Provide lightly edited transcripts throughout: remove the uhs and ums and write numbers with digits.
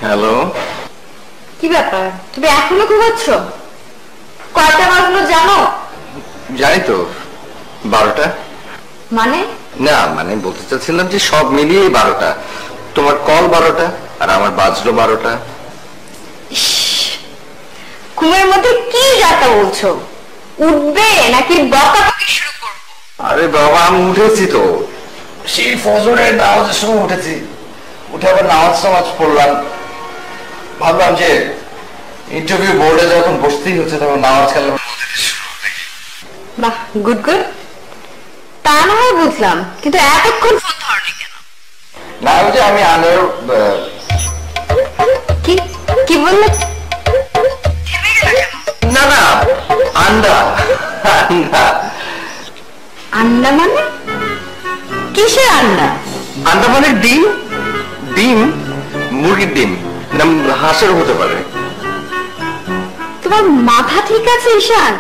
Hello, কি ব্যাপার? তুমি এখনো ঘুমাচ্ছ? কয়টা বাজলো জানো? জানি তো, 12টা। মানে? না মানে বলতে চাচ্ছিলাম যে সব মিলিয়ে 12টা। তোমার কল 12টা আর আমার বাজলো 12টা। ঘুমের মধ্যে কি যাতা বলছো? উঠবে নাকি বকাবকি শুরু করবো? আরে বাবা, আমি উঠেছি তো, সেই ফজরের নামাজের সময় উঠেছি। উঠে আবার নামাজ পড়লাম। ভাবলাম যে ইন্টারভিউ বোর্ডে যখন বসতেই হচ্ছে তখন নামাজ কালাম। বাহ, গুড গুড। তা না হয় বুঝলাম, কিন্তু এতক্ষণ ফোন ধরনি কেন? না ওই যে আমি আন্ডার। কি কি বললে? না না, আন্ডা। আন্ডা মানে? কিসের আন্ডা? আন্ডা মানে ডিম। ডিম, মুরগির ডিম, হাঁসের হতে পারে। তোমার মাথা ঠিক আছে ঈশান?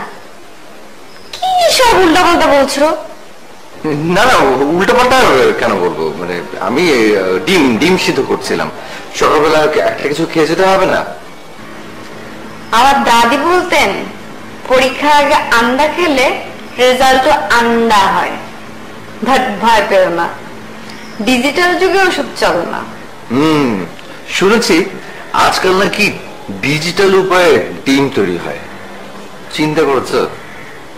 কি সব উল্টা পাল্টা বলছো? না না, উল্টা পাল্টা কেন বলবো? মানে আমি ডিম সিদ্ধ করছিলাম। সকালবেলা একটা কিছু খেয়ে যেতে হবে না? আমার দাদি বলতেন পরীক্ষার আগে আন্ডা খেলে রেজাল্ট আন্ডা হয়। বাট ভয় পেও না, ডিজিটাল যুগে ওসব চলে না। শুনেছি আজকাল নাকি ডিজিটাল উপায়ে ডিম তৈরি হয়। চিন্তা করছো?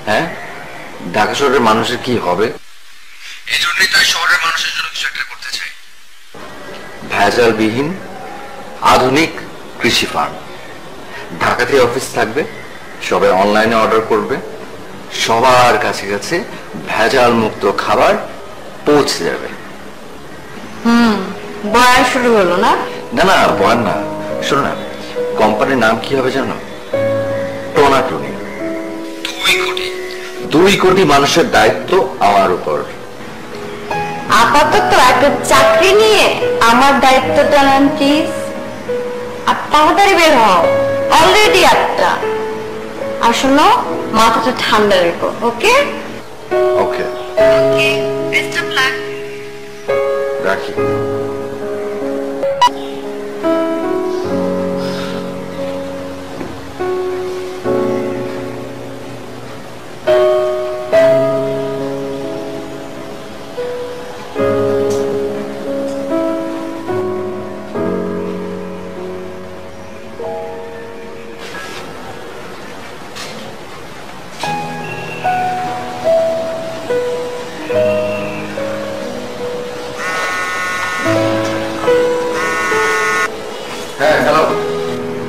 হ্যাঁ, ঢাকা শহরের মানুষের কি হবে? এই জন্যই তাই শহরের মানুষের জন্য কিছু একটা করতে চাই। ভেজালবিহীন আধুনিক কৃষি ফার্ম। ঢাকাতে অফিস থাকবে, সবাই অনলাইনে অর্ডার করবে, সবার কাছে কাছে ভেজাল মুক্ত খাবার পৌঁছে যাবে। বয়ান শুরু হলো না? না না, বয়ান না। শোনো না, কোম্পানির নাম কি হবে জানো? টোনাটুনি। 2 কোটি মানুষের দায়িত্ব আমার উপর। আপাতত একটা চাকরি নিয়ে আমার দায়িত্বটা নেন প্লিজ। আর তাড়াতাড়ি বের হও, অলরেডি 8টা। আর শোনো, মাথাটা ঠান্ডা রেখো। ওকে ওকে, বেস্ট অফ লাক। রাখি।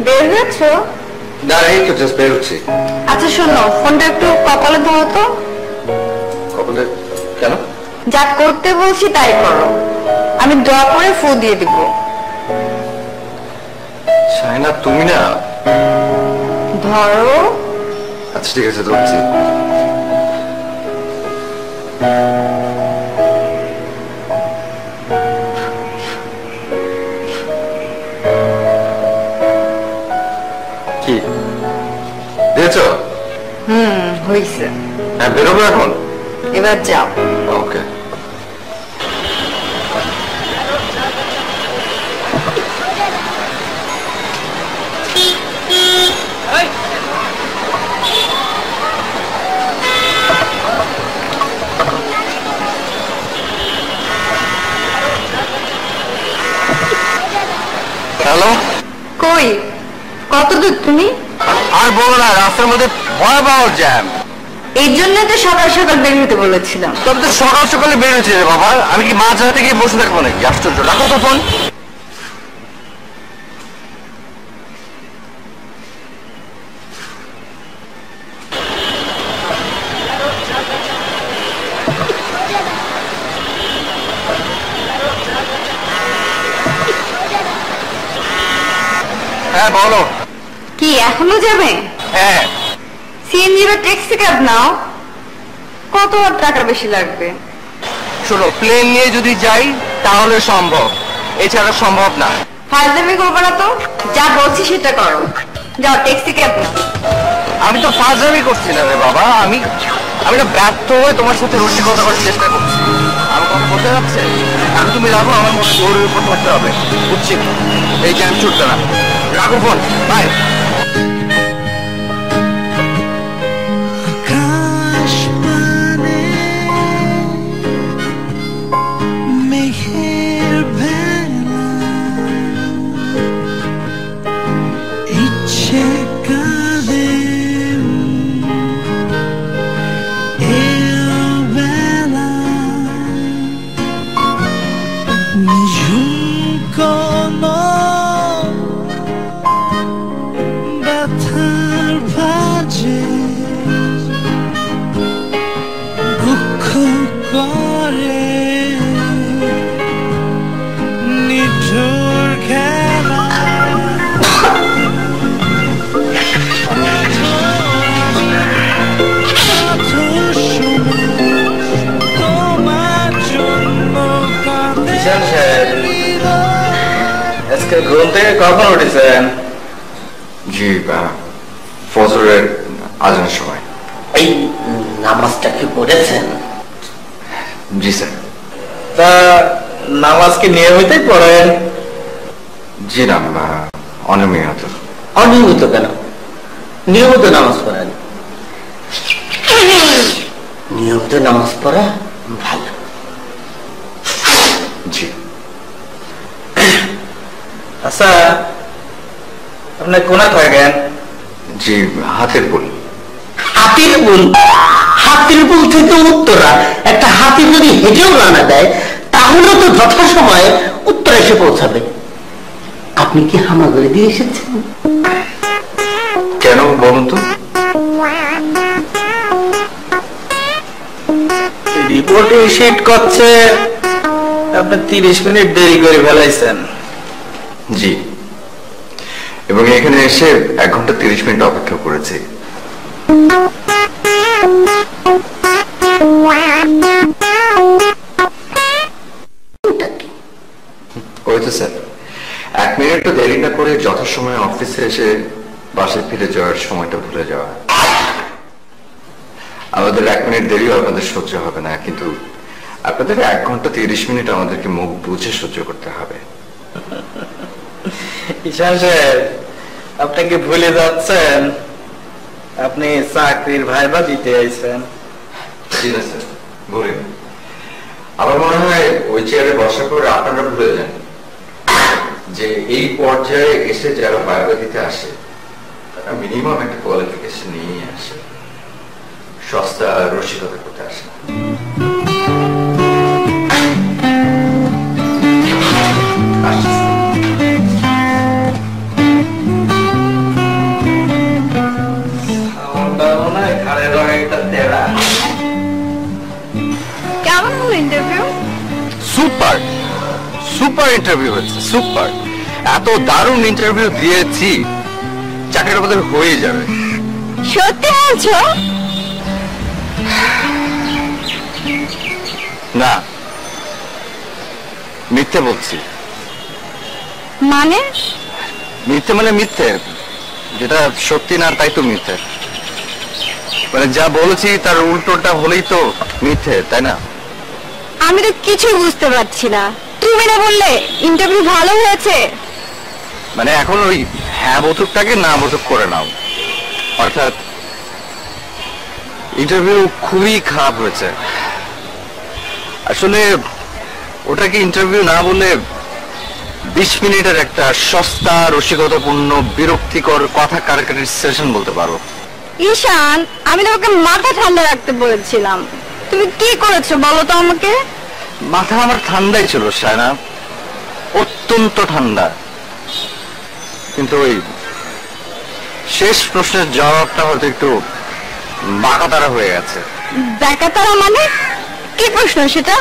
বের হয়েছো? না, এই তো জাস্ট বের হচ্ছি। আচ্ছা শোনো, ফোনটা একটু কপালে ধরো তো। কপালে? কেন? যা করতে বলছি তাই করো, আমি দয়া করে ফু দিয়ে দিব। শাহিনা, তুমি না। ধরো। আচ্ছা ঠিক আছে, ধরছি। কি দিয়েছো? হয়েছে। হ্যাঁ, বেরোবো এখন। এবার যাও। ওকে। হ্যালো, কই, কত দূর তুমি? আর বলো না, রাস্তার মধ্যে ভয়াবহ জ্যাম। এই জন্য তো সকাল সকাল বের হতে বলেছিলাম। তবে তো সকাল সকালে বের হয়েছে রে বাবা, আমি কি মাঝ রাতে গিয়ে বসে থাকবো নাকি? আশ্চর্য, রাখো তো ফোন। হ্যাঁ বলো। কি এখনো যাবে? হ্যাঁ। সিএনজি বা ট্যাক্সি ক্যাব নাও, কত টাকা বেশি লাগবে? শোনো, প্লেন নিয়ে যদি যাই তাহলে সম্ভব, এছাড়া সম্ভব না। ফাজলামি করবো না তো, যা বলছি সেটা করো। যাও, ট্যাক্সি ক্যাব নাও। আমি তো ফাজলামি করছি না রে বাবা, আমি না ব্যর্থ হয়ে তোমার সাথে রসিকতা করার চেষ্টা করছি। আমি কথা বলতে যাচ্ছে, আমি তুমি রাখো, আমার মনে জোরের উপর থাকতে হবে, বুঝছি? এই জ্যাম ছুটতে না। রাখো ফোন, বাই। ঘুম থেকে কখন উঠেছেন? জি, ফজরের আজানের সময়। এই নামাজটা কি পড়েছেন? জি স্যার। তা নামাজ কি নিয়মিতই পড়েন? জি না, অনিয়মিত। অনিয়মিত কেন? নিয়মিত নামাজ পড়েন। নিয়মিত নামাজ পড়া ভালো। জি। আচ্ছা, আপনি কোনা থাকেন? জি, হাতের পুল। হাতির পুল? হাতির পুল থেকে উত্তরা একটা হাতি যদি হেঁটেও রানা দেয় তাহলে তো যথাসময়ে উত্তরা এসে পৌঁছাবে। আপনি কি হামাগুড়ি দিয়ে এসেছেন? কেন বলুন তো? রিপোর্টে শিট করছে আপনি 30 মিনিট দেরি করে ফেলাইছেন। জি, এবং এখানে এসে 1 ঘন্টা 30 মিনিট অপেক্ষা করেছি। স্যার 1 মিনিটও দেরি না করে যথাসময়ে অফিসে এসে বাসায় ফিরে যাওয়ার সময়টা ভুলে যাওয়া। আমাদের 1 মিনিট দেরিও আপনাদের সহ্য হবে না, কিন্তু আপনাদের 1 ঘন্টা 30 মিনিট আমাদেরকে মুখ বুঝে সহ্য করতে হবে। ঈশান সাহেব, আপনাকে ভুলে যাচ্ছেন, আপনি চাকরির ভাইবা দিতে আইছেন। ঠিক আছে, ভুলেন। আমার মনে হয় ওই চেয়ারে বসার পরে আপনারা ভুলে যান যে এই পর্যায়ে এসে যারা ভাইবা দিতে আসে তারা মিনিমাম একটা কোয়ালিফিকেশন নিয়ে আসে, সস্তা রসিকতা করতে আসে। কেমন হলো ইন্টারভিউ? সুপার সুপার ইন্টারভিউ হয়েছে, সুপার। এত দারুণ ইন্টারভিউ দিয়েছি, চাকরিটা আমাদের হয়ে যাবে। সত্যি বলছো? না, মিথ্যে বলছি। মানে? মিথ্যে মানে মিথ্যে, যেটা সত্যি না তাই তো মিথ্যে। মানে যা বলেছি তার উল্টোটা হলেই তো মিথ্যে, তাই না? আমি তো কিছু বুঝতে পারছি না। তুমি না বললে ইন্টারভিউ ভালো হয়েছে? মানে এখন ওই হ্যাঁ বোধকটাকে না বোধক করে নাও। অর্থাৎ ইন্টারভিউ খুবই খারাপ হয়েছে। আসলে ওটাকে ইন্টারভিউ না বলে 20 মিনিটের একটা সস্তা রসিকতাপূর্ণ বিরক্তিকর কথা কাটাকাটির সেশন বলতে পারো। ঈশান, আমি তোমাকে মাথা ঠান্ডা রাখতে বলেছিলাম, তুমি কি করেছো বলো তো আমাকে? মাথা আমার ঠান্ডাই ছিল সায়না, অত্যন্ত ঠান্ডা, কিন্তু ওই শেষ প্রশ্নের জবাবটা হয়তো একটু বাঁকাতারা হয়ে গেছে। বাঁকাতারা মানে? কি প্রশ্ন সেটা?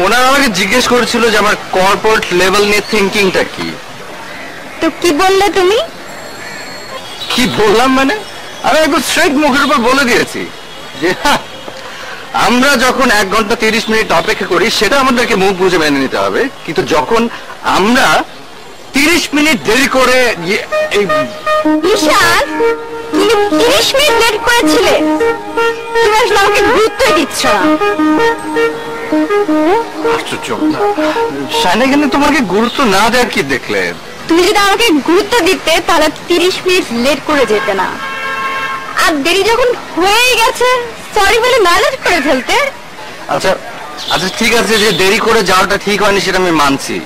ওনারা আমাকে জিজ্ঞেস করেছিল যে আমার কর্পোরেট লেভেল নিয়ে থিঙ্কিংটা কি। তো কি বললে তুমি? কি বললাম মানে আমি একদম স্ট্রেট মুখের উপর বলে দিয়েছি যে আমরা যখন 1 ঘন্টা 30 মিনিট অপেক্ষা করি সেটা আমাদেরকে মুখ বুঝে মেনে নিতে হবে, কিন্তু যখন আমরা 30 মিনিট দেরি করে ঈশান, তুমি 30 মিনিট লেট করেছিলে? তুমি আসলে আমাকে গুরুত্বই দিচ্ছ না। আশ্চর্য, সায়না এখানে তোমাকে গুরুত্ব না দেওয়ার কি দেখলে? তুমি যদি আমাকে গুরুত্ব দিতে তাহলে 30 মিনিট লেট করে যেতে না, আর দেরি যখন হয়ে গেছে সরি বলে ম্যানেজ করে ফেলতে। আচ্ছা আচ্ছা ঠিক আছে, যে দেরি করে যাওয়াটা ঠিক হয়নি সেটা আমি মানছি,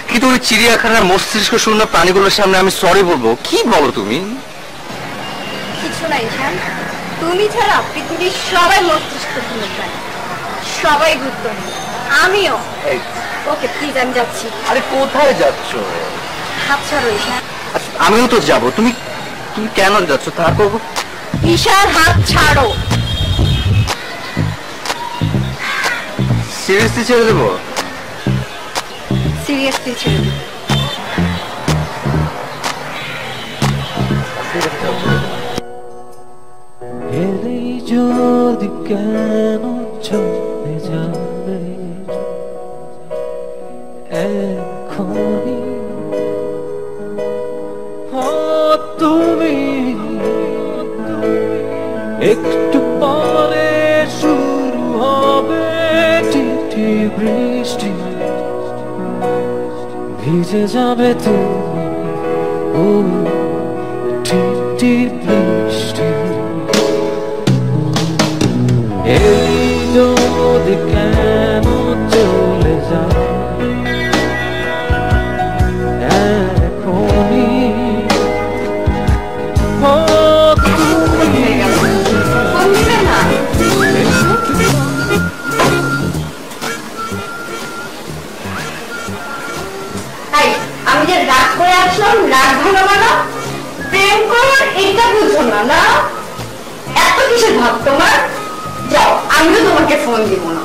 কিন্তু ওই চিড়িয়াখানার মস্তিষ্ক শূন্য প্রাণীগুলোর সামনে আমি সরি বলবো? কি বলো তুমি? কিছু না ঈশান, তুমি ছাড়া পৃথিবীর সবাই মস্তিষ্ক শূন্য প্রাণী, সবাই গুরুত্ব নেই, আমিও। ওকে প্লিজ, আমি যাচ্ছি। আরে কোথায় যাচ্ছ? হাত ছাড়ো ঈশান। আমিও তো যাবো, তুমি তুমি কেন যাচ্ছ? থাকো। ঈশান, হাত ছাড়ো। সিরিয়াসলি ছেড়ে দেবো? সিরিয়াসলি ছেড়ে দেবো। যদি কেন চলে যাবে এখনই তুমি, একটু পরে শুরু হবে টিটি বৃষ্টি, ভিজে যাবে তুমি ও টিটি বৃষ্টি। এই যদি কেন চলে যায় এখনই আমি যে রাগ করে আসলাম, রাগ ভাঙাবো না, প্রেম করো এটা বুঝো না, না এত কিসের ভাব তোমার? যাও, আমিও তোমাকে ফোন দিব না।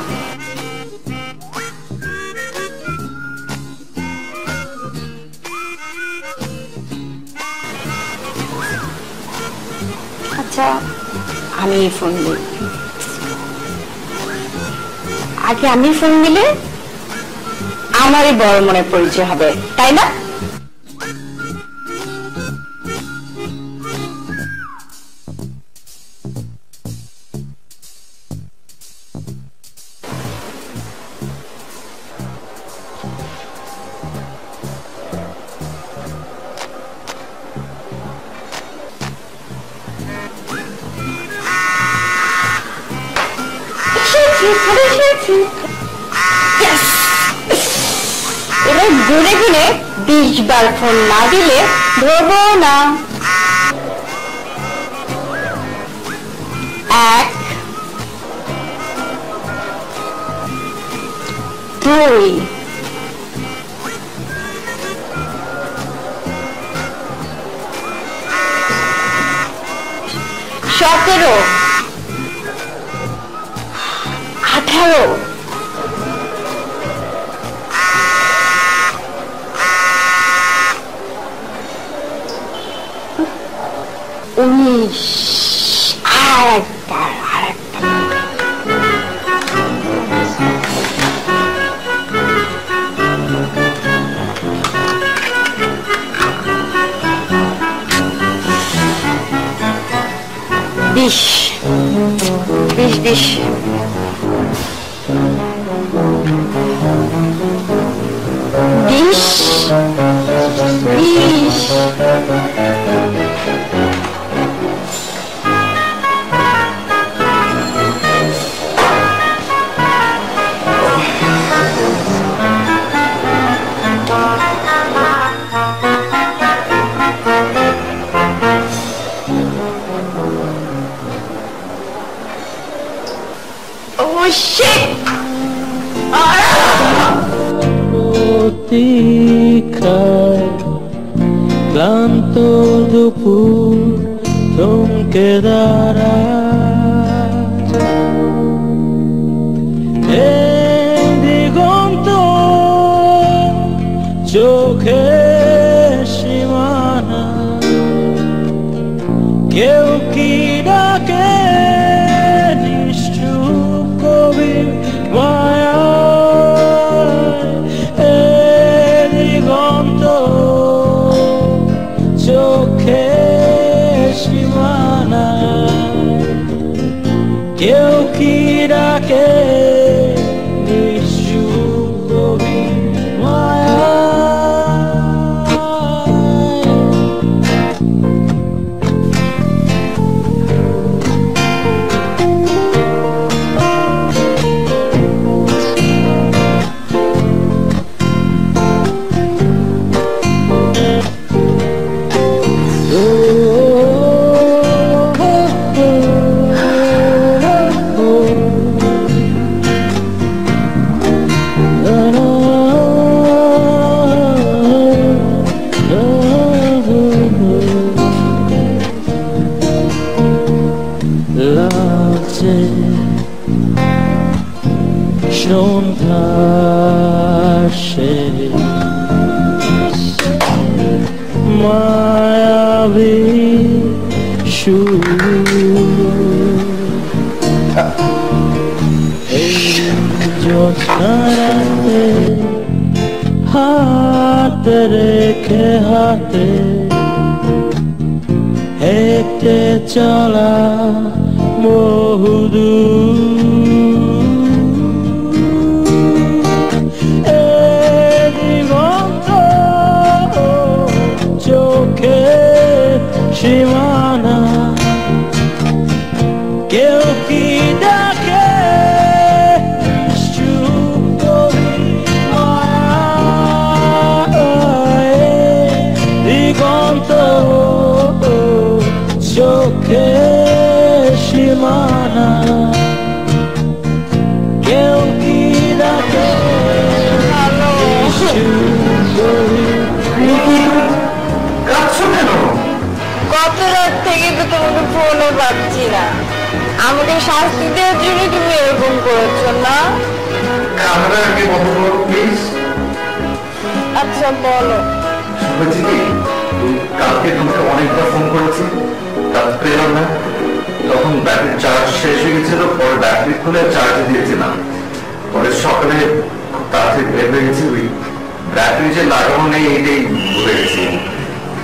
আচ্ছা আমি ফোন দিই, আগে আমি ফোন দিলে আমারই বড় মনে পরিচয় হবে, তাই না? এবার গুনে গুনে 20 বার ফোন না দিলে ধরবো না। 1 2 17 18 19 আরেকটা 20 Oh shit! ক্লান্ত দুপুর থমকে দাঁড়ায়, দিগন্ত চোখে সীমানা, কেউ কি ডাকে নিষ্ঠুর কবি মায়া, দিগন্ত চোখে সীমানা, কেউ কি ডাকে নিষ্ঠুর কবি মায়া। লাগছে সন্ধ্যার শেষ, মায়াবী সুর, এই জ্যোৎস্নারাতে হাতে রেখে হাতে হেঁটে চলা বহুদূর, দিগন্ত চোখে সীমানা, কেউ কি ডাকে নিষ্ঠুর কবি মায়া, দিগন্ত চোখে সীমানা, কেউ কি ডাকে কত রাত থেকে তো তোমাকে ফোনও পাচ্ছি না, আমাকে শাস্তি দেওয়ার জন্য তুমি এরকম করেছো না? আচ্ছা বলো। কালকে তোমাকে অনেকবার ফোন করেছি, কাজ পেলাম না, তখন ব্যাটারি চার্জ শেষ হয়ে গেছিল, পরে ব্যাটারি খুলে চার্জে দিয়েছিলাম, পরে সকালে তাড়াতাড়ি বের হয়ে গেছি, ওই ব্যাটারি যে লাগানো নেই এইটাই ভুলে গেছি,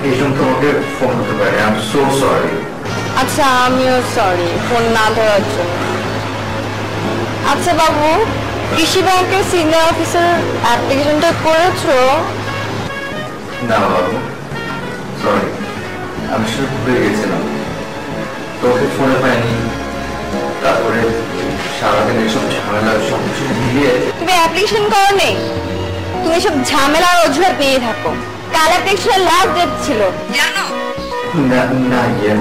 এই জন্য তোমাকে ফোন করতে পারি। I am so sorry. আচ্ছা, আমিও সরি ফোন না ধরার জন্য। আচ্ছা বাবু, কৃষি ব্যাংকের সিনিয়র অফিসার অ্যাপ্লিকেশনটা করেছো? না বাবু, সরি, আমি শুধু ভুলে গেছিলাম, তোকে ফোনে পাইনি। তারপরে সারাদিন এসব ঝামেলা সব কিছু মিলিয়ে। তুমি অ্যাপ্লিকেশন করো নেই, তুমি সব ঝামেলার অজুহাত নিয়ে থাকো। কাল অ্যাপ্লিকেশনের লাস্ট ডেট ছিল জানো? না না, ইয়ে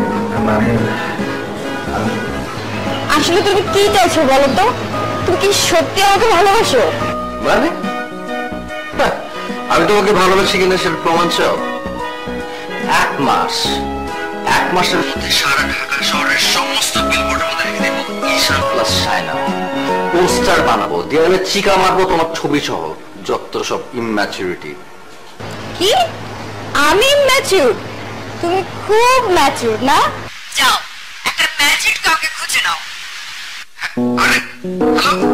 মানে আসলে তুমি কি চাইছো বলো তো? তুমি কি সত্যি আমাকে ভালোবাসো? মানে আমি তোমাকে ভালোবাসি কিনা সেটা প্রমাণ চাও? এক মাসের মধ্যে সারা ঢাকা শহরের সমস্ত বিলবোর্ডের মধ্যে রেখে দেবো ঈশান প্লাস সায়না, পোস্টার বানাবো, দেওয়ালে চিকা মারবো তোমার ছবি সহ। যত সব ইম্যাচুরিটি। কি আমি ম্যাচিউর? তুমি খুব ম্যাচিউর না? যাও একটা ম্যাচিউর কাউকে খুঁজে নাও। আরে হ্যালো,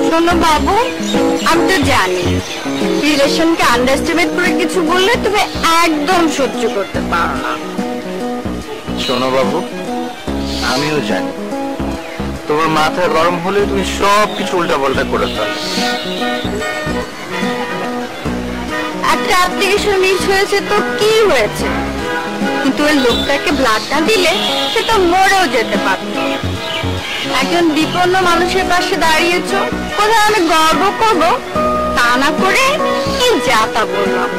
শোনো বাবু, আমি তো জানি রিলেশনকে আন্ডারস্টিমেট করে কিছু বললে তুমি একদম সহ্য করতে পারো না। শোনো বাবু, আমিও জানি তোমার মাথা গরম হলে তুমি সব কিছু উল্টা পাল্টা করে ফেলো। একটা অ্যাপ্লিকেশন মিস হয়েছে তো কি হয়েছে, কিন্তু ওই লোকটাকে ব্লাড না দিলে সে তো মরেও যেতে পারত। একজন বিপন্ন মানুষের পাশে দাঁড়িয়েছো, কোথাও আমি গর্ব করব তা না করে কি যাতা বললাম।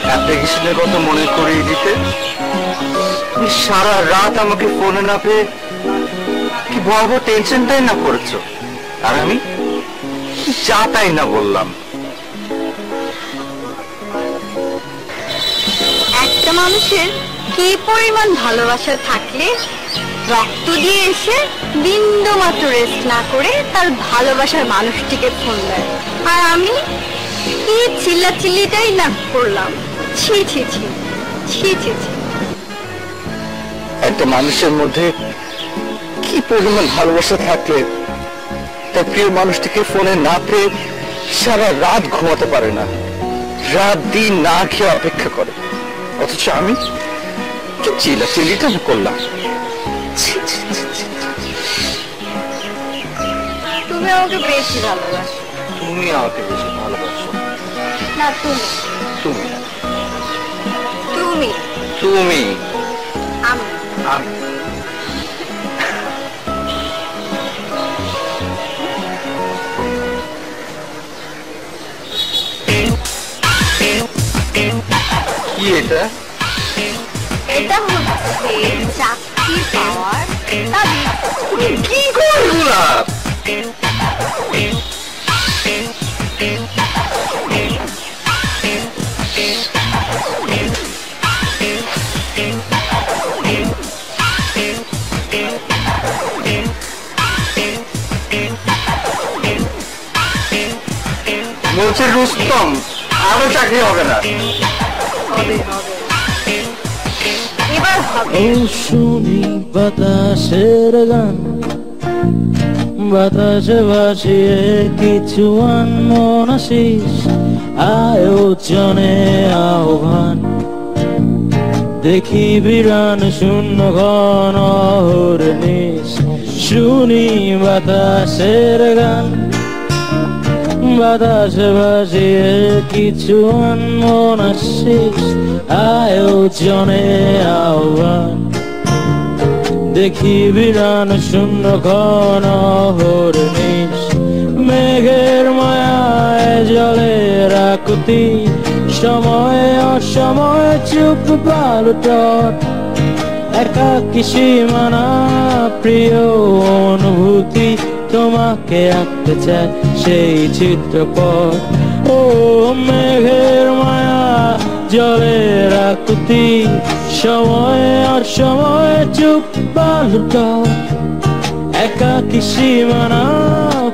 অ্যাপ্লিকেশনের কথা মনে করিয়ে দিতে তুমি সারা রাত আমাকে ফোনে না পেয়ে কি ভয়াবহ টেনশনটাই না করেছো, আর আমি যা তাই না বললাম। একটা মানুষের কি পরিমাণ ভালোবাসা থাকলে রক্ত দিয়ে এসে বিন্দু মাত্র রেস্ট না করে তার ভালোবাসার মানুষটিকে ফোন দেয়, আর আমি কি চিল্লাচিল্লিটাই না করলাম। ছি ছি ছি ছি ছি ছি। একটা মানুষের মধ্যে কি পরিমাণ ভালোবাসা থাকলে তার প্রিয় মানুষটিকে ফোনে না পেয়ে সারা রাত ঘুমাতে পারে না, রাত দিন না খেয়ে অপেক্ষা করে, অথচ আমি কি চিল্লাচিল্লিটা না করলাম। তুমি আমাকে বেশি ভালোবাসো। তুমি আমাকে বেশি ভালোবাসো না তুমি তুমি তুমি তুমি আমি আমি কি এটা? এটা হচ্ছে চাকরি পাওয়ার দাবি। কি করে গোলাপ? বলছে রুস্তম আরো চাকরি হবে না। এবার হবে। ও শুনি বাতাসের গান, বাতাসে ভাসিয়ে কিছু আনমনাশিস আয়োজনে আহ্বান। দেখি বিরান শূন্য ঘন হরনিশ, শুনি বাতাসের গান, বাতাসে ভাসিয়ে কিছু আনমনাশিস আয়োজনে আহ্বান। দেখি বিরান শূন্য ঘন হরনিশ, মেঘের মায়ায় জলের আকুতি, সময় অসময় চুপ পালটন। একাকী সীমানা প্রিয় অনুভূতি, তোমাকে আঁকতে চায় সেই চিত্রপট। ও মেঘের মায়া জলের আকুতি, সময় আর সময় চুপ বালুটা একাকী সীমানা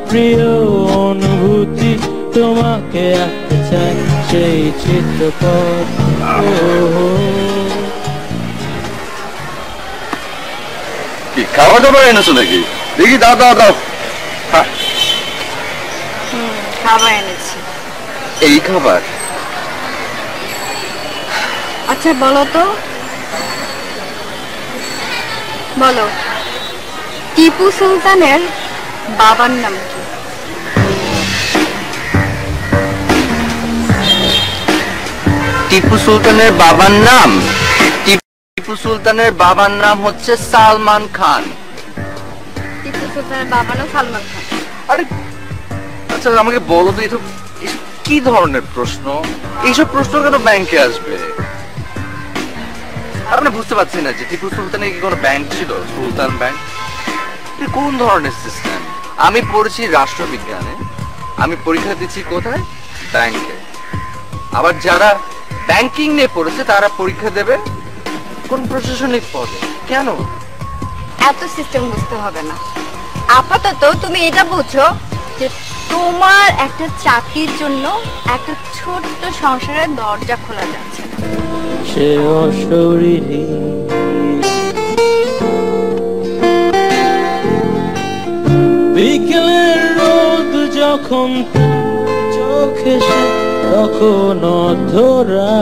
প্রিয় অনুভূতি তোমাকে আঁকতে চাই সেই চিত্রপট কি খাওয়া দাওয়া এনেছো নাকি? দেখি দাও দাও দাও। খাবার এনেছি। এই খাবার? আচ্ছা বলো তো, বলো টিপু সুলতানের বাবার নাম কি? টিপু সুলতানের বাবার নাম? টিপু সুলতানের বাবার নাম হচ্ছে সালমান খান। টিপু সুলতানের বাবার নাম সালমান খান? আরে আচ্ছা আমাকে বলো তো, এসব কি ধরনের প্রশ্ন? এইসব প্রশ্ন কেন ব্যাংকে আসবে? আপনি বুঝতে পারছি না যে টিপু সুলতানের কি কোনো ব্যাংক ছিল? সুলতান ব্যাংক কোন ধরনের সিস্টেম? আমি পড়েছি রাষ্ট্রবিজ্ঞানে, আমি পরীক্ষা দিচ্ছি কোথায়? ব্যাংকে। আবার যারা ব্যাংকিং নিয়ে পড়েছে তারা পরীক্ষা দেবে কোন প্রশাসনিক পদে। কেন এত সিস্টেম বুঝতে হবে না, আপাতত তুমি এটা বুঝো যে তোমার একটা চাকরির জন্য একটা ছোট্ট সংসারের দরজা খোলা যাচ্ছে। সে অশরীরী বিকেলের রোদ যখন চোখে সে তখন অধরা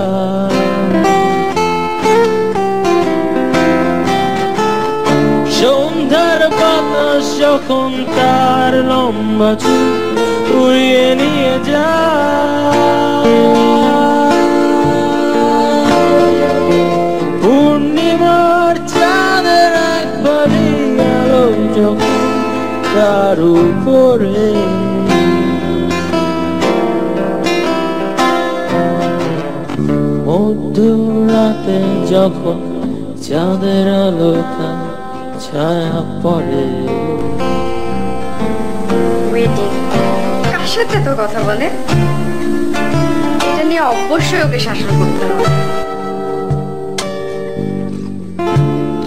সন্ধ্যার বাতাস যখন তার লম্বা চুল উড়িয়ে নিয়ে যায় পূর্ণিমার চাঁদের একবারই আলো যখন তার উপরে মধ্যরাতে যখন চাঁদের আলো তার ছায়া পড়ে। কার সাথে তো কথা বলে? এটা নিয়ে অবশ্যই ওকে শাসন করতে হবে।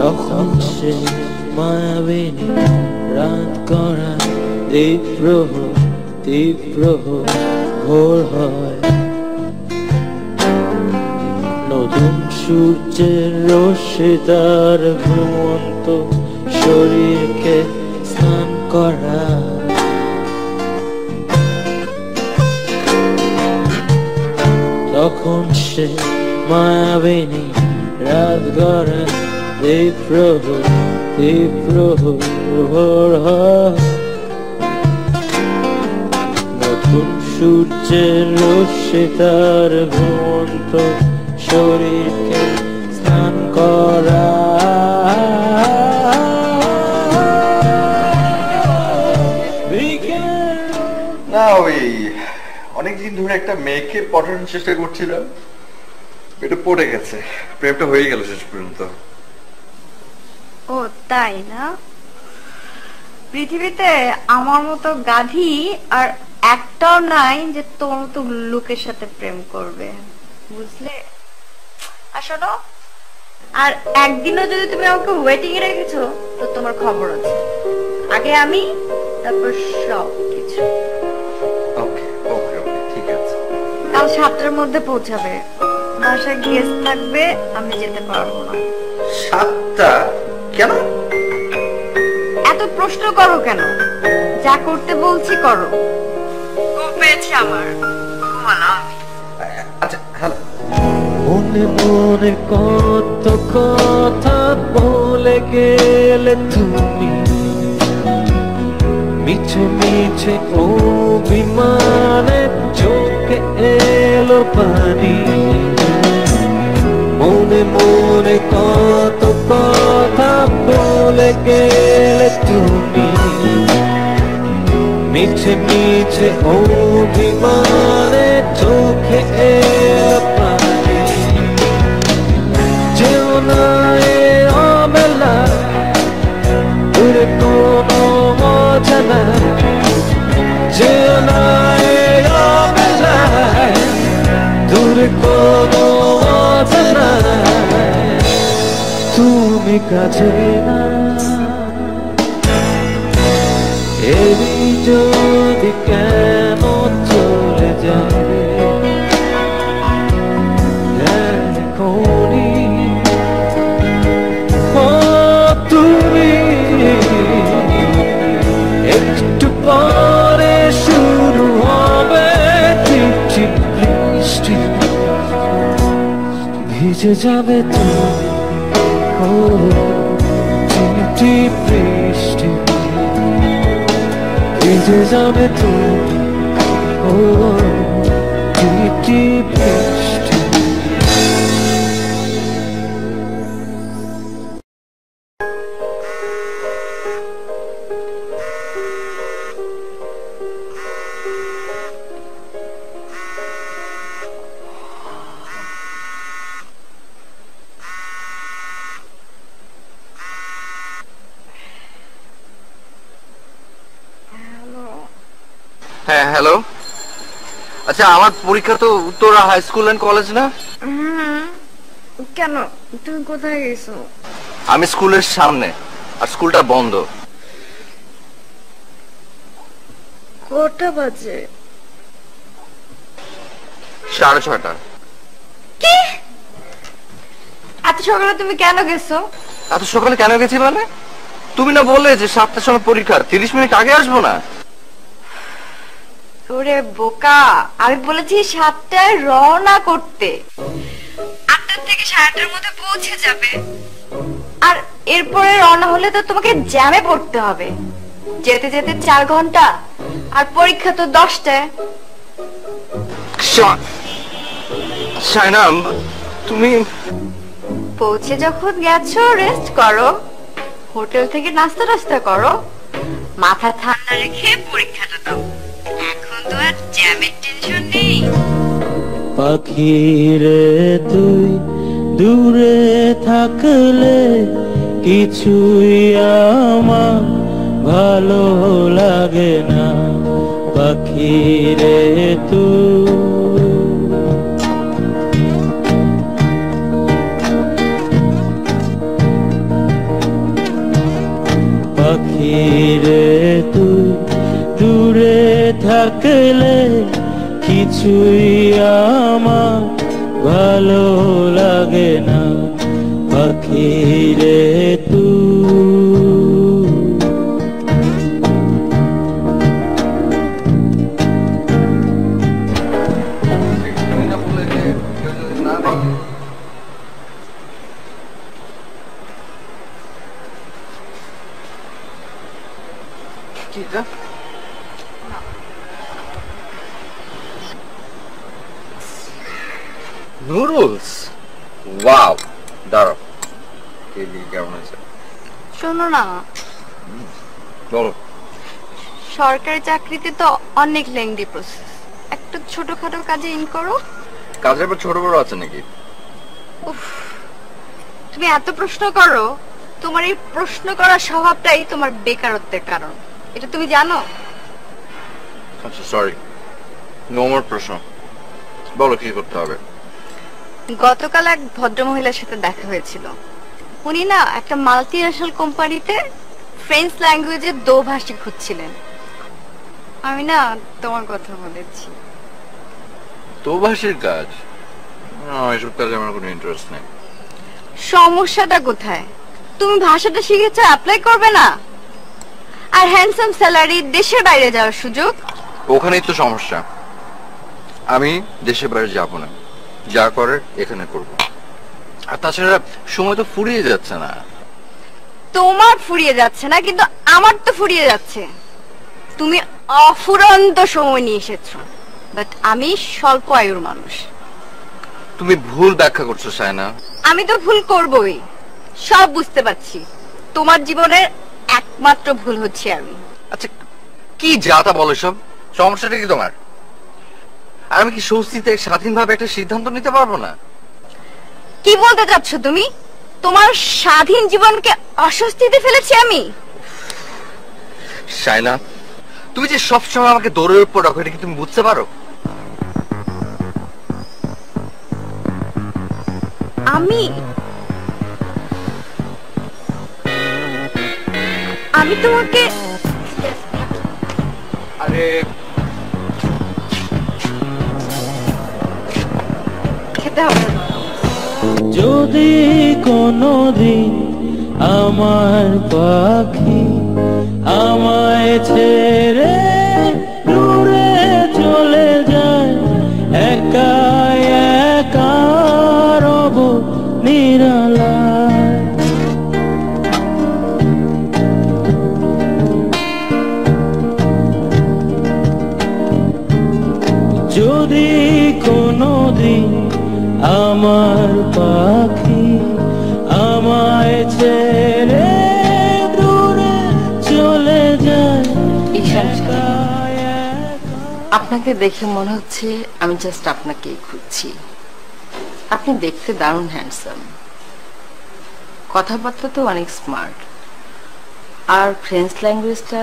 তখন সে মায়াবিনী রাত করা তীব্র ভোর হয় নতুন সূর্যের রশ্মি তার ঘুমন্ত শরীরকে স্নান করা তখন সে মায়াবিনী রাত গড়া তীব্র ভোর হয় নতুন সূর্যের রশ্মি তার ঘুমন্ত শরীরকে স্নান করা না ওই অনেকদিন ধরে একটা মেয়েকে পটানোর চেষ্টা করছিলাম, এটা পড়ে গেছে, প্রেমটা হয়ে গেল শেষ পর্যন্ত। ও তাই না? পৃথিবীতে আমার মতো গাধি আর একটাও নাই যে তোর মতো লোকের সাথে প্রেম করবে, বুঝলে? আসলে আর একদিনও যদি তুমি আমাকে ওয়েটিং এ রেখেছো তো তোমার খবর আছে। আগে আমি, তারপর সব কিছু। ওকে ওকে ওকে ঠিক আছে। কাল 7টার মধ্যে পৌঁছাবে, বাসায় গেস্ট থাকবে, আমি যেতে পারবো না। 7টা? কেন? এত প্রশ্ন করো কেন? যা করতে বলছি করো। ঘুম পেয়েছে আমার, ঘুমালাম আমি। আচ্ছা হ্যালো। মনে মনে কত কথা বলে গেলে তুমি মিছে মিছে অভিমানে চোখে এলো পানি মনে মনে কত কথা বলে গেলে তুমি মিছে মিছে অভিমানে চোখে এলো পানি যেও না এ অবেলা দূরে কোনো অজানা যেও না এ অবেলা দূরে কোনো অজানা কাছে না, এরই যদি কেন চলে যাবে এখনই, ও তুমি একটু পরে শুরু হবে টিপ টিপ বৃষ্টি, ভিজে যাবে তুমি, ও টিপ টিপ বৃষ্টি, ভিজে যাবে তুমি, ও টিপ টিপ বৃষ্টি। হ্যাঁ হ্যালো, আচ্ছা আমার পরীক্ষা তো Uttara high school and college না? কেন, তুমি কোথায় গেছো? আমি স্কুলের সামনে, আর স্কুলটা বন্ধ। কটা বাজে? 6:30। কি এত সকালে তুমি কেন গেছো? এত সকালে কেন গেছি মানে? তুমি না বললে যে 7টার সময় পরীক্ষা, 30 মিনিট আগে আসবো না? ওরে বোকা, আমি বলেছি 7টায় রওনা করতে, 8টা থেকে 8:30টার মধ্যে পৌঁছে যাবে। আর এরপরে রওনা হলে তো তোমাকে জ্যামে পড়তে হবে, যেতে যেতে 4 ঘন্টা, আর পরীক্ষা তো 10টায়। শায়না, তুমি পৌঁছে যখন গেছো রেস্ট করো, হোটেল থেকে নাস্তা টাস্তা করো, মাথা ঠান্ডা রেখে পরীক্ষাটা দাও। এখন তো আর জ্যামের টেনশন নেই। পাখি রে তুই দূরে থাকলে কিছুই আমার ভালো লাগে না, পাখি রে তুই। পাখি রে তুই দূরে থাকলে কিছুই আমার ভালো লাগে না, পাখি রে নুডলস, ওয়াও, দাঁড়াও, কেমন আছে? শোনো না, বলো। সরকারি চাকরিতে তো অনেক লেংদি প্রসেস, একটা ছোটখাটো কাজে ইন করো। কাজের আবার ছোট বড় আছে নাকি? উফ, তুমি এত প্রশ্ন করো, তোমার এই প্রশ্ন করার স্বভাবটাই তোমার বেকারত্বের কারণ, এটা তুমি জানো? আচ্ছা সরি, নো মোর প্রশ্ন, বলো কি করতে হবে? গতকাল এক ভদ্রমহিলার সাথে দেখা হয়েছিল। উনি না একটা মাল্টিন্যাশনাল কোম্পানিতে ফ্রেঞ্চ ল্যাঙ্গুয়েজে দোভাষী খুঁজছিলেন। আমি না তোমার কথা বলেছি। দোভাষীর কাজ? এসব কাজে আমার কোনো ইন্টারেস্ট নেই। সমস্যাটা কোথায়? তুমি ভাষাটা শিখেছো, অ্যাপ্লাই করবে না? আর হ্যান্ডসাম স্যালারি, দেশের বাইরে যাওয়ার সুযোগ। ওখানেই তো সমস্যা। আমি দেশের বাইরে যাব না, যা করে এখানে করব। আর তাছাড়া সময় তো ফুরিয়ে যাচ্ছে না। তোমার ফুরিয়ে যাচ্ছে না, কিন্তু আমার তো ফুরিয়ে যাচ্ছে। তুমি অফুরন্ত সময় নিয়ে এসেছো, বাট আমি স্বল্প আয়ুর মানুষ। তুমি ভুল ব্যাখ্যা করছো শায়না। আমি তো ভুল করবই, সব বুঝতে পারছি। তোমার জীবনের একমাত্র ভুল হচ্ছে আমি। আচ্ছা কি যাতা বলো সব? সমস্যাটা কি তোমার? আমি কি স্বস্তিতে স্বাধীনভাবে একটা সিদ্ধান্ত নিতে পারবো না? কি বলতে চাচ্ছ তুমি? তোমার স্বাধীন জীবনকে অস্বস্তিতে ফেলেছি আমি? শায়না, তুমি যে সবসময় আমাকে দৌড়ের উপর রাখো, এটা কি তুমি বুঝতে পারো? আমি আমি তোমাকে আরে খেতে হবে না। যদি কোনদিন আমার পাখি আমায় ছেড়ে দূরে চলে যায়, একা একা রব নিরালায়। যদি কোনদিন আমার পাখি আমায় ছেড়ে দূরে চলে যায়, আপনাকে দেখে মনে হচ্ছে আমি জাস্ট আপনাকেই খুঁজছি। আপনি দেখতে দারুণ হ্যান্ডসাম, কথাবার্তা তো অনেক স্মার্ট, আর ফ্রেঞ্চ ল্যাঙ্গুয়েজটা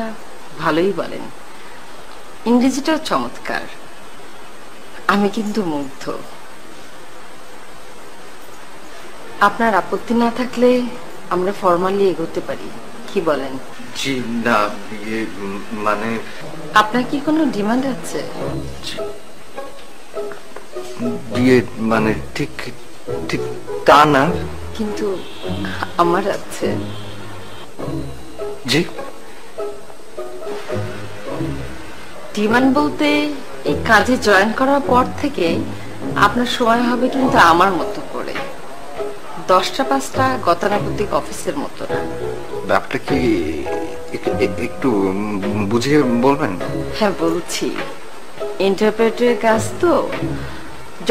ভালোই বলেন, ইংরেজিটাও চমৎকার। আমি কিন্তু মুগ্ধ। আপনার আপত্তি না থাকলে আমরা ফর্মালি এগোতে পারি, কি বলেন? জি না, মানে আপনার কি কোনো ডিমান্ড আছে? বিয়ে মানে ঠিক ঠিক তা না, কিন্তু আমার আছে। জি ডিমান্ড বলতে এই কাজে জয়েন করার পর থেকে আপনার সময় হবে কিন্তু আমার মতো করে, 10টা 5টা গতানুগতিক অফিসের মতো না। ব্যাপারটা কি একটু বুঝিয়ে বলবেন? হ্যাঁ বলছি, ইন্টারপ্রেটারের কাজ তো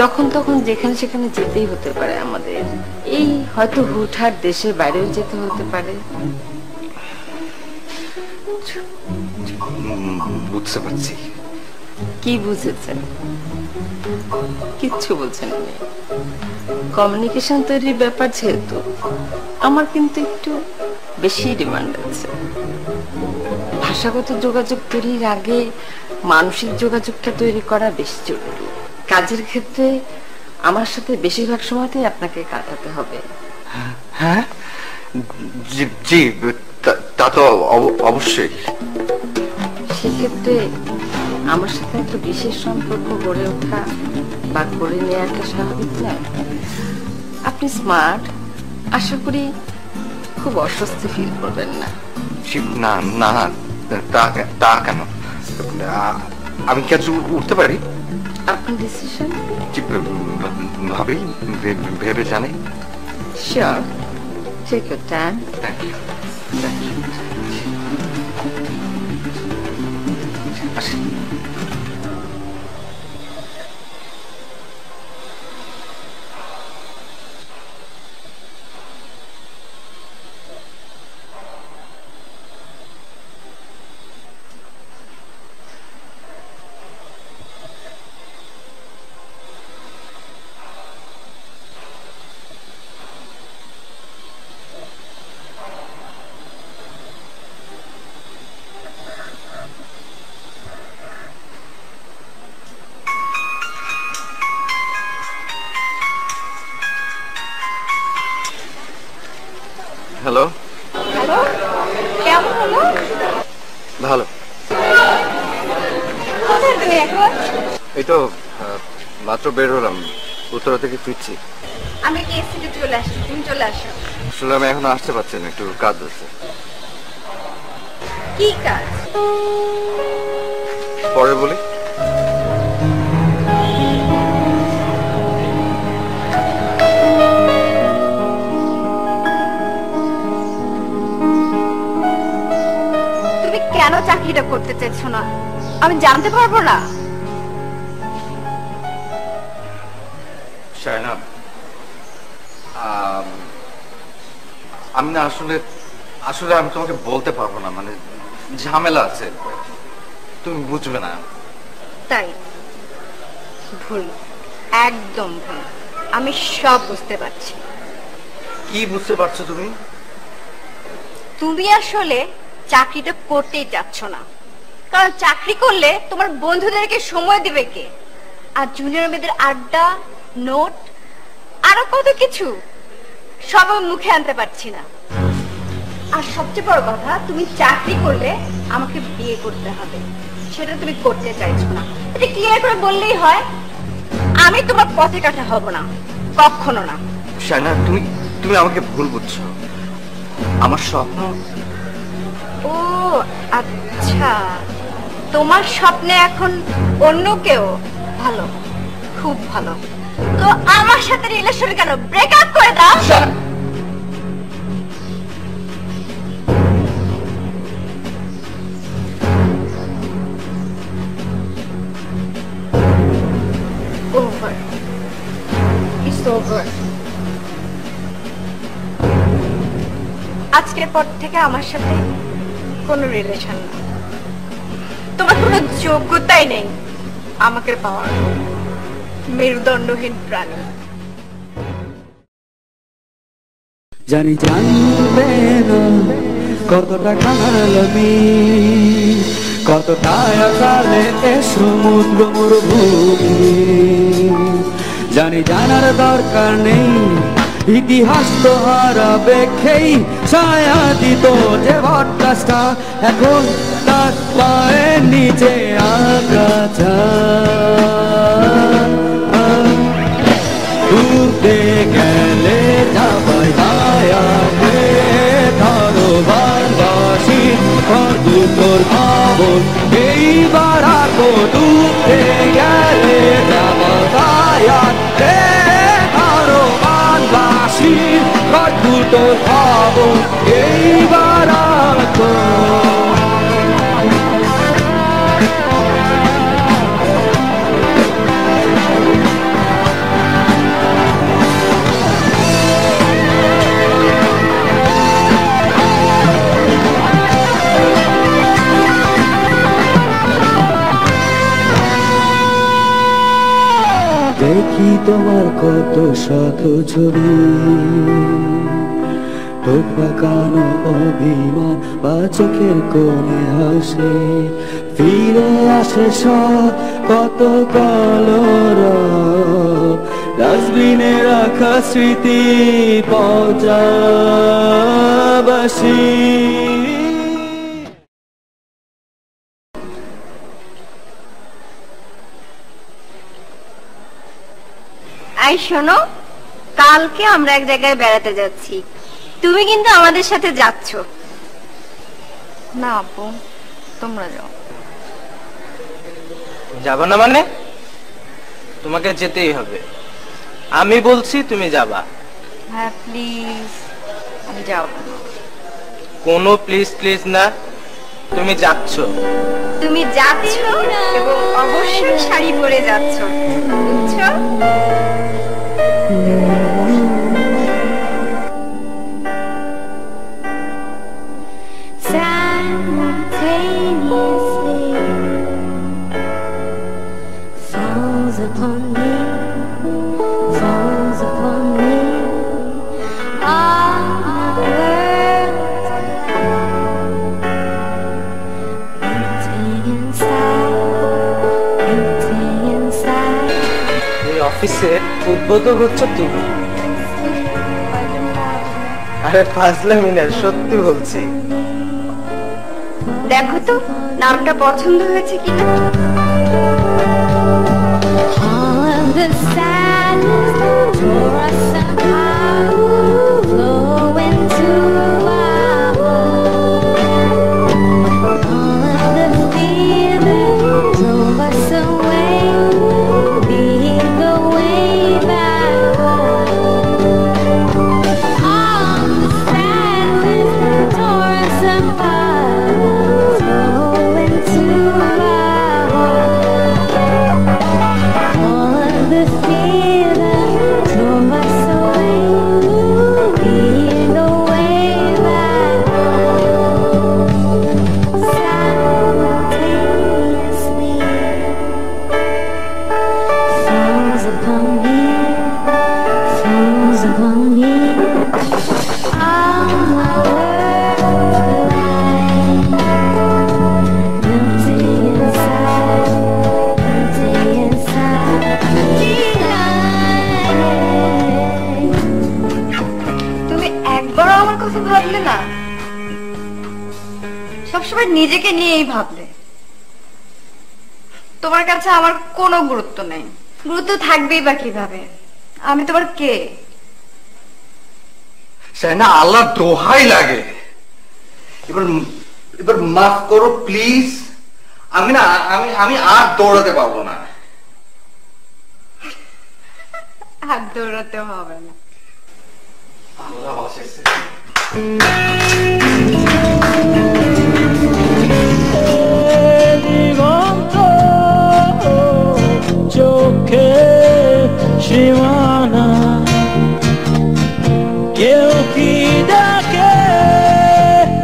যখন তখন যেখানে সেখানে যেতেই হতে পারে আমাদের। এই হয়তো হুটহাট দেশের বাইরেও যেতে হতে পারে। বুঝতে পারছি। কি বুঝেছেন? কিচ্ছু বলছেন না। কমিউনিকেশন তৈরির ব্যাপার যেহেতু, আমার কিন্তু একটু বেশি ডিমান্ড আছে। ভাষাগত যোগাযোগ তৈরির আগে মানসিক যোগাযোগটা তৈরি করা বেশি জরুরি। কাজের ক্ষেত্রে আমার সাথে বেশিরভাগ সময়তেই আপনাকে কাটাতে হবে। হ্যাঁ জি, তা তো অবশ্যই। সেক্ষেত্রে আমার সাথে একটা বিশেষ সম্পর্ক গড়ে ওঠা বা করে নেওয়াটা স্বাভাবিক নয়। আপনি স্মার্ট, আশা করি খুব অস্বস্তি ফিল করবেন না। না না, তা কেন? আমি কি আজ উঠতে পারি? আপনার ডিসিশন? ভাবি, ভেবে জানি। Sure, take your time. Thank you. আসি। হ্যালো। হ্যালো, কেমন হলো? ভালো। কোথায় তুমি এখন? এই তো মাত্র বের হলাম, উত্তরা থেকে ফিরছি। আমি কি এসিতে চলে আসছি, তুমি চলে আসো। আসলে আমি এখন আসতে পারছি না, একটু কাজ আছে। কি কাজ? পরে বলি। তুমি কেন চাকরিটা করতে চাইছো না, আমি জানতে পারবো না? শায়না, আমি না আসলে আমি তোমাকে বলতে পারবো না, মানে ঝামেলা আছে, তুমি বুঝবে না। তাই? ভুল, একদম ভুল। আমি সব বুঝতে পারছি। কি বুঝতে পারছো তুমি? তুমি আসলে চাকরিটা করতেই চাচ্ছ না, কারণ চাকরি করলে তোমার বন্ধুদেরকে সময় দিবে কে? আর জুনিয়র মেয়েদের আড্ডা, নোট, আরো কত কিছু, সব আমি মুখে আনতে পারছি না। আর সবচেয়ে বড় কথা, তুমি চাকরি করলে আমাকে বিয়ে করতে হবে, সেটা তুমি করতে চাইছো না। এটা ক্লিয়ার করে বললেই হয়। আমি তোমার পথে কাটা হব না, কখনো না। শায়না, তুমি আমাকে ভুল বুঝছো। আমার স্বপ্ন। ও আচ্ছা, তোমার স্বপ্নে এখন অন্য কেউ। ভালো, খুব ভালো। তো আমার সাথে রিলেশন কেন ব্রেকআপ করে দাও। Over. It's over. আজকের পর থেকে আমার সাথে কোনো রিলেশন না। তোমার কোনো যোগ্যতাই নেই আমাকে পাওয়ার। মেরুদণ্ডহীন প্রাণী। জানি জানবে না কতটা কাঙালামি, কতটা আকালে এ সমুদ্র মরুভূমি। জানি জানার দরকার নেই, ইতিহাস তো হারাবে খেই। ছায়া দিত যে বটগাছটা, এখন তার পায়ের নিচে আগাছা। ঘুরতে গেলে যাবাই হায়াতে ধরো ভালবাসি দুটোর খবর। এইবার আগো ডুবতে গেলে যাবাই হায়াতে ধরো ভালবাসি দুটোর খবর। এইবার আগো দেখি তোমার কত শত ছবি, ঠোঁট পাকানো অভিমান বা চোখের কোণে হাসে। ফিরে আসে সব কত কলরব, ডাস্টবিনে রাখা স্মৃতি পচাবাসি। আই শোনো, কালকে আমরা এক জায়গায় বেড়াতে যাচ্ছি, তুমি কিন্তু আমাদের সাথে যাচ্ছ না? আপু, তোমরা যাও। যাবা না মানে? তোমাকে যেতেই হবে। আমি বলছি তুমি যাবা। হ্যাঁ প্লিজ, আমি যাব। কোনো প্লিজ প্লিজ না, তুমি যাচ্ছ। তুমি যাচ্ছ এবং অবশ্যই শাড়ি পরে যাচ্ছ, বুঝছো? Simultaneously falls upon me, falls upon me. All my words empty inside, empty inside. এই অফিসে উদ্বোধক হচ্ছে তুমি। আরে ফাজলামি না, সত্যি বলছি। দেখো তো নামটা পছন্দ হয়েছে কিনা। All of the sadness tore us apart, flow into our heart. All of the feeling drove us away, lead the way back home. All the sadness tore us apart, flow into our heart. All of the feeling সবসময় নিজেকে নিয়েই ভাবলে। তোমার কাছে আমার কোনো গুরুত্ব নেই। গুরুত্ব থাকবেই বা কিভাবে? আমি তোমার কে? সাইনা, আল্লাহ দোহাই লাগে, এবার এবার মাফ করো প্লিজ। আমি না আমি আর দৌড়াতে পারবো না। আর দৌড়াতে হবে না। আল্লাহ বাঁচাইছে। দিগন্ত চোখে সীমানা, কেউ কি ডাকে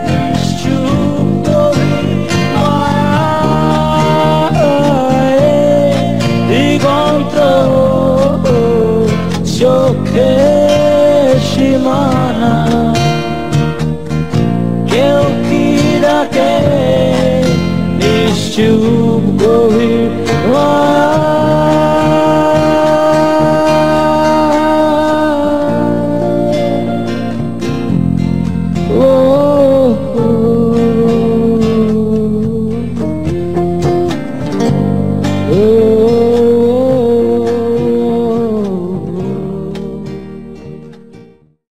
নিশ্চুপ মায়ায়। দিগন্ত চোখে সীমানা, কেউ কি ডাকে নিশ্চুপ গভীর মায়ায়।